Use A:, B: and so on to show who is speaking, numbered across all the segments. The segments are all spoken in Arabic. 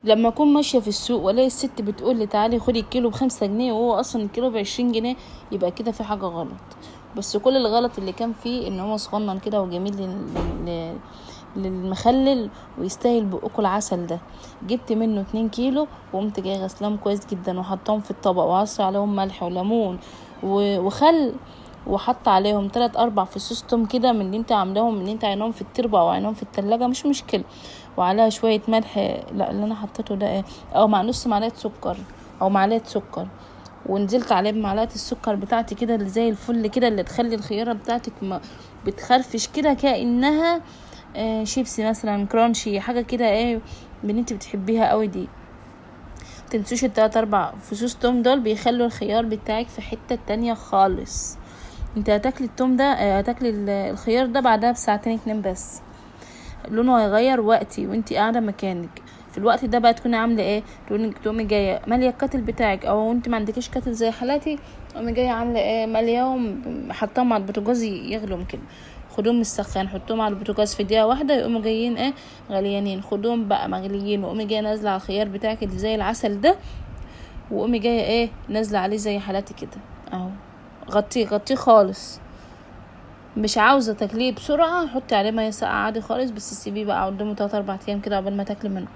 A: لما اكون ماشيه في السوق والاقي الست بتقول لي تعالي خدي الكيلو ب5 جنيه وهو اصلا الكيلو ب20 جنيه، يبقى كده في حاجه غلط. بس كل الغلط اللي كان فيه ان هو صغنن كده وجميل للمخلل ويستاهل بقكل العسل ده. جبت منه 2 كيلو وقمت جاي غسلهم كويس جدا وحطهم في الطبق وعصر عليهم ملح وليمون وخل، وحط عليهم 3-4 فصوص توم كده من اللي انت عاملاهم، من اللي انت عينهم في التربة او عينهم في التلاجة مش مشكلة، وعليها شوية ملح. لا اللي انا حطيته ده ايه، او مع نص معلقة سكر او معلقة سكر، ونزلت عليه بمعلقة السكر بتاعتي كده اللي زي الفل كده، اللي تخلي الخيارة بتاعتك بتخرفش كده كأنها شيبسي مثلا كرانشي حاجة كده ايه من انت بتحبيها قوي دي. تنسوش ال3-4 فصوص توم دول بيخلوا الخيار بتاعك في حتة تانية خالص. انت هتاكلي التوم ده هتاكلي الخيار ده بعدها ب2 ساعتين بس، لونه هيغير وقتي وانت قاعده مكانك. في الوقت ده بقى تكوني عامله ايه، تقومي جايه ماليه الكاتل بتاعك، او انت ما عندكيش كاتل زي حالاتي تقومي جايه عامله ايه مالياهم حطاهم على البوتاجاز يغلوا كده، خدوهم من السخان حطوهم على البوتاجاز في دقيقه واحده يقوموا جايين ايه غليانين، خدوهم بقى مغليين وقومي جايه نازله على الخيار بتاعك اللي زي العسل ده، وقومي جايه ايه نازله عليه زي حالاتي كده اهو. غطيه خالص، مش عاوزه تاكليه بسرعه حطي عليه ميه ساقعه عادي خالص، بس سيبيه بقى قدامه 3-4 ايام كده قبل ما تاكلي منه.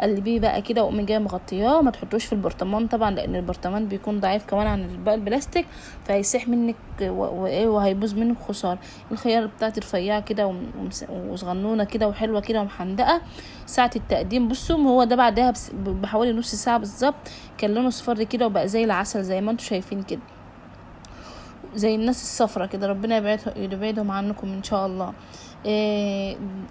A: قلبيه بقى كده وقومي جايه مغطياه، ما تحطوش في البرطمان طبعا لان البرطمان بيكون ضعيف كمان عن باقي البلاستيك فهيسيح منك وايه وهيبوظ منك خساره. الخيار بتاعتي رفيعه كده وصغنونه كده وحلوه كده ومحندقه. ساعه التقديم بصوا هو ده بعدها بحوالي نص ساعه بالظبط كان لونه اصفر كده وبقى زي العسل زي ما انتم شايفين كده، زي الناس الصفرة كده، ربنا يبعدهم عنكم ان شاء الله.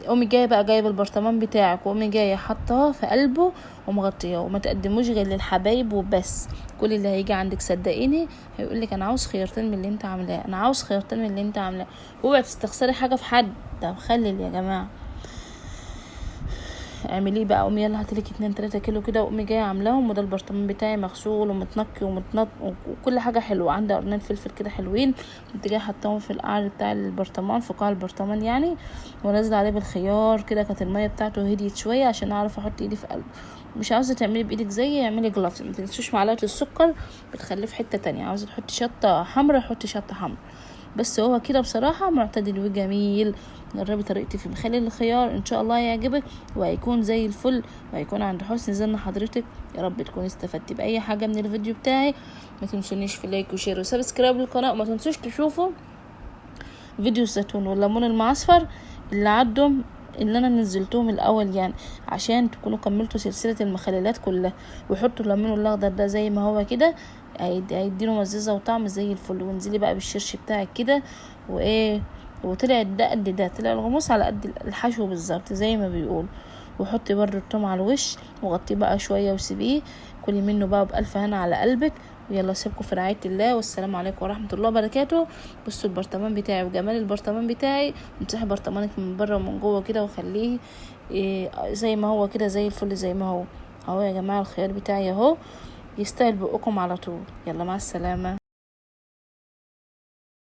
A: قومي جايه بقى جايبه البرطمان بتاعك وقومي جايه حطاه في قلبه ومغطياه، وما تقدموش غير للحبايب وبس. كل اللي هيجي عندك صدقيني هيقولك انا عاوز خيارتين من اللي انت عاملاه، انا عاوز خيارتين من اللي انت عاملاه. اوعي تستخسري حاجه في حد، ده مخلل يا جماعه. اعمليه بقى، قومي يلا هاتلك 2-3 كيلو كده وقومي جايه عاملاهم، وده البرطمان بتاعي مغسول ومتنقي وكل حاجه حلوه، عندي قرنين فلفل كده حلوين كنت جايه حطاهم في القعر بتاع البرطمان في قاع البرطمان يعني، ونازله عليه بالخيار كده. كانت الميه بتاعته هديت شويه عشان اعرف احط ايدي في قلبه. مش عاوزه تعملي بايدك زي اعملي جلافز، ما تنسوش معلقه السكر بتخليه في حته تانية. عاوزه تحطي شطه حمراء حطي شطه حمراء، بس هو كده بصراحة معتدل وجميل. جربي طريقتي في مخلل الخيار ان شاء الله يعجبك وهيكون زي الفل وهيكون عند حسن ظن حضرتك. يا رب تكوني استفدتي باي حاجة من الفيديو بتاعي. ما تنسونيش في لايك وشير وسبسكرايب للقناة، وما تنسوش تشوفوا فيديو الزيتون والليمون المعصفر اللي عدهم اللي انا نزلتهم الاول يعني عشان تكونوا كملتوا سلسلة المخللات كلها. وحطوا الليمون الاخضر ده زي ما هو كده هيديله مزازة وطعم زي الفل. وانزلي بقى بالشرش بتاعك كده وايه، وطلع ده قد ده، طلع الغموس على قد الحشو بالظبط زي ما بيقول. وحطي برده التوم على الوش وغطيه بقى شويه وسيبيه. كلي منه بقى بألف هنا على قلبك. ويلا سيبكم في رعايه الله والسلام عليكم ورحمه الله وبركاته. بصوا البرطمان بتاعي وجمال البرطمان بتاعي، امسحي برطمانك من بره ومن جوه كده وخليه زي ما هو كده زي الفل زي ما هو اهو. يا جماعه الخيار بتاعي اهو يستاهل بقكم على طول. يلا مع السلامه.